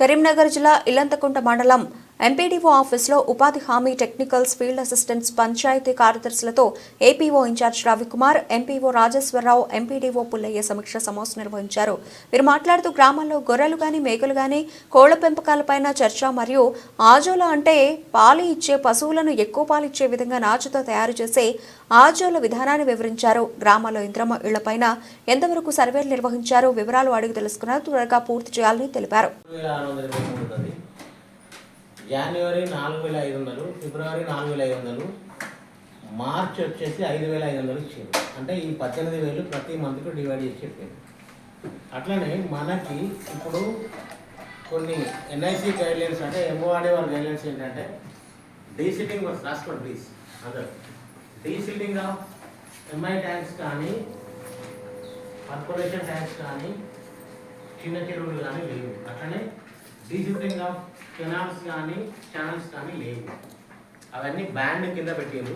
కరీంనగర్ జిల్లా ఇల్లంతకుంట మండలం ఎంపీడీఓ ఆఫీసులో ఉపాధి హామీ టెక్నికల్స్ ఫీల్డ్ అసిస్టెంట్స్ పంచాయతీ కార్యదర్శులతో APO incharge Ravikumar, MPO Rajeswararao, MPDO Pullaiah సమీక్ష సమావేశం నిర్వహించారు. వీరు మాట్లాడుతూ గ్రామాల్లో గొర్రెలు గాని మేకలు గాని కోళ్ల పెంపకాలపైన చర్చ మరియు ఆజోల అంటే పాలు ఇచ్చే పశువులను ఎక్కువ పాలు ఇచ్చే విధంగా నాచుతో తయారు చేసే ఆజోల విధానాన్ని వివరించారు. గ్రామాల్లో ఇంద్రమ్మ ఇళ్లపైన ఎంతవరకు సర్వేలు నిర్వహించారు వివరాలు అడిగి తెలుసుకున్నారు. త్వరగా పూర్తి చేయాలని తెలిపారు. జనవరి 4,500, ఫిబ్రవరి 4,500, మార్చ్ వచ్చేసి 5,500 ఇచ్చారు. అంటే ఈ 18,000 ప్రతి మంత్కి డివైడ్ చేసి చెప్పారు. అట్లనే మనకి ఇప్పుడు కొన్ని ఎన్ఐసి గైడ్లైన్స్ అంటే ఎంఓఆర్డీ వాళ్ళ గైడ్లైన్స్ ఏంటంటే డీసిల్టింగ్ రాసుకోండి ప్లీజ్. అందరూ డీసిల్టింగ్ ఆఫ్ ఎంఐ ట్యాంక్స్ కానీ కార్పొరేషన్ ట్యాంక్స్ కానీ చిన్న చెరువులు కానీ లేవు. అట్లనే డీసిల్టింగ్ ఆఫ్ కెనాల్స్ కానీ ఛానల్స్ కానీ లేవు. అవన్నీ బ్యాండ్ కింద పెట్టారు.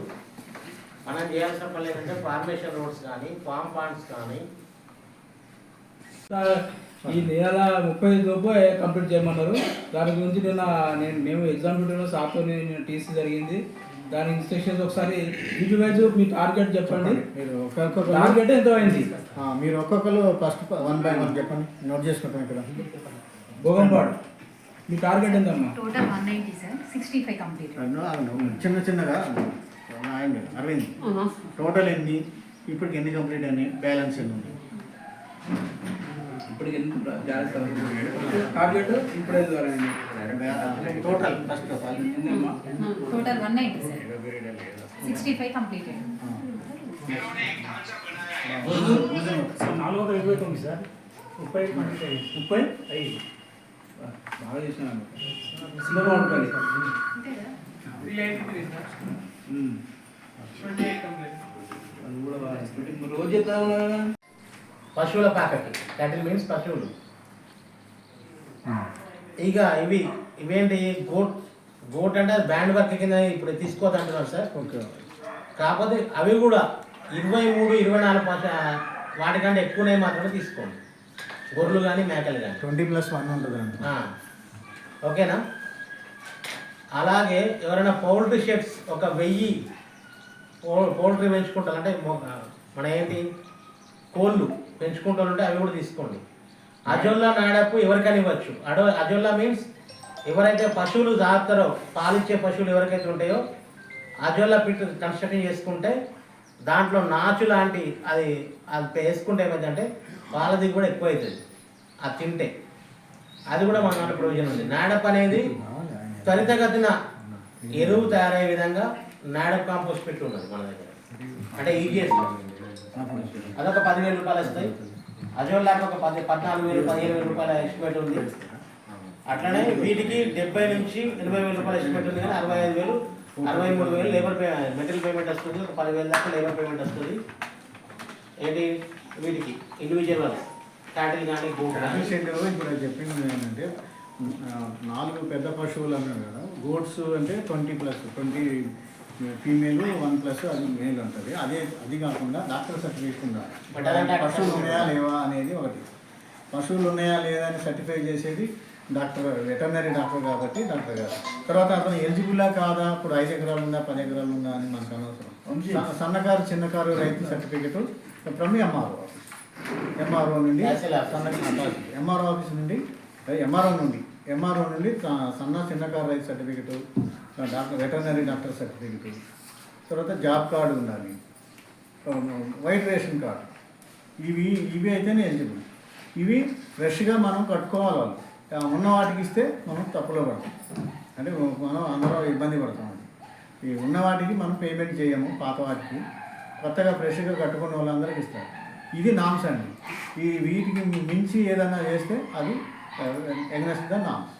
మనం చేయాల్సిన పని ఏంటంటే ఫార్మేషన్ రోడ్స్ కానీ ఫామ్ పాండ్స్ కానీ ఈ నెల 30 లోపు కంప్లీట్ చేయమన్నారు. దాని గురించి మేము ఎగ్జామ్ డ్యూటీలో సార్తో టీసీ జరిగింది. దాని ఇన్స్ట్రక్షన్స్ ఒకసారి ఇండివిజువల్ మీ టార్గెట్ చెప్పండి. మీరు ఒక్కొక్క టార్గెట్ ఎంత అయింది మీరు ఒక్కొక్కరు ఫస్ట్ 1 by 1 చెప్పండి, నోట్ చేసుకుంటాం. ఇక్కడ భోగంపాడు మీ టార్గెట్ ఎంతమ్మా? Total 190 sir, 65 complete. చిన్నగా అరవింద్ టోటల్ ఎన్ని, ఇప్పటికి ఎన్ని కంప్లీట్ అయినాయి, బ్యాలెన్స్ ఎన్ని ఉంది? ఇప్పటికి టార్గెట్ ఇప్పుడు total first of all total 190 sir, 65 complete. 429 sir, 30 బాగా చేసినాను. రోజు చెప్తా పశువుల ప్యాకెట్, క్యాటిల్ మీన్స్ పశువులు. ఇక ఇవేంటి గోట్ అంటే బ్యాండ్ వర్క్ కింద ఇప్పుడు తీసుకోవద్దంటున్నారు సార్. ఓకే. కాకపోతే అవి కూడా 23, 24 వాటికంటే ఎక్కువనే మాత్రమే తీసుకోండి. గొర్రెలు కానీ మేకలు కానీ 20+1 ఉంటుంది. ఓకేనా? అలాగే ఎవరైనా పౌల్ట్రీ షెడ్స్ ఒక 1000 పౌల్ట్రీ పెంచుకుంటారు అంటే మన ఏంటి కోళ్ళు పెంచుకుంటారంటే అవి కూడా తీసుకోండి. అజోల్లా నాడపు ఎవరికైనా ఇవ్వచ్చు. అజోల్లా మీన్స్ ఎవరైతే పశువులు దాస్తారో, పాలిచ్చే పశువులు ఎవరికైతే ఉంటాయో అజోల్లా పిట్ కన్స్ట్రక్షన్ చేసుకుంటే దాంట్లో నాచు లాంటి అది వేసుకుంటే ఏమైందంటే పాల దిగుబడి కూడా ఎక్కువ అవుతుంది. అది తింటే అది కూడా మన నాటి ప్రయోజనం ఉంది. నాడప్ అనేది త్వరితగతిన ఎరువు తయారయ్యే విధంగా నాడప్ కాంపోస్ట్ పెట్టి ఉన్నది మన దగ్గర. అంటే ఈజీఎస్ అదొక 10,000 రూపాయలు వస్తాయి. అజోల్లాగా ఒక 14,000, 15,000 రూపాయల ఎస్టిమేట్ ఉంది. అట్లనే వీటికి 70,000 నుంచి 80,000 రూపాయల ఎస్టిమేట్ ఉంది. కానీ 65,000, 63,000 లేబర్ మెటీరియల్ పేమెంట్ వస్తుంది. ఒక 10,000 దాకా లేబర్ పేమెంట్ వస్తుంది. ఏంటి వీటికి ఇండివిజువల్ క్యాటిల్ కానీ ఇప్పుడు చెప్పింది ఏంటంటే 4 పెద్ద పశువులు అన్నారు కదా. గోడ్స్ అంటే 20+20 ఫీమేల్, 1+ అది మేల్ ఉంటుంది. అది కాకుండా డాక్టర్ సర్టిఫికేట్ ఉండాలి. పశువులు ఉన్నాయా లేవా అనేది ఒకటి. పశువులు ఉన్నాయా లేదా అని సర్టిఫై చేసేది డాక్టర్, వెటర్నరీ డాక్టర్ కాబట్టి డాక్టర్ గారు. తర్వాత అతను ఎలిజిబుల్లా కాదా, ఇప్పుడు 5 ఎకరాలు ఉందా 10 ఎకరాలు ఉందా అని మనకు అనవసరం. సన్నకారు చిన్నకారు రైతు సర్టిఫికేట్ ఫ్రమ్ ఎంఆర్ఓ నుండి ఎంఆర్ఓ ఆఫీస్ నుండి ఎంఆర్ఓ నుండి చిన్నకారు రైతు certificate, doctor veterinary doctor certificate, తర్వాత జాబ్ కార్డు ఉండాలి, వైట్ రేషన్ కార్డు. ఇవి అయితేనే ఎలిజిబుల్. ఇవి ఫ్రెష్గా మనం కట్టుకోవాలి. వాళ్ళు ఉన్న వాటికి ఇస్తే మనం తప్పులో పడతాం, అంటే మనం అందరూ ఇబ్బంది పడతాం. ఈ ఉన్న వాటికి మనం పేమెంట్ చేయము, పాత వాటికి. కొత్తగా ఫ్రెష్గా కట్టుకున్న వాళ్ళందరికీ ఇస్తారు. ఇది నామ్స్ అండి. వీటికి మించి ఏదైనా చేస్తే అది ఎగ్నెస్ట్ ద నామ్స్.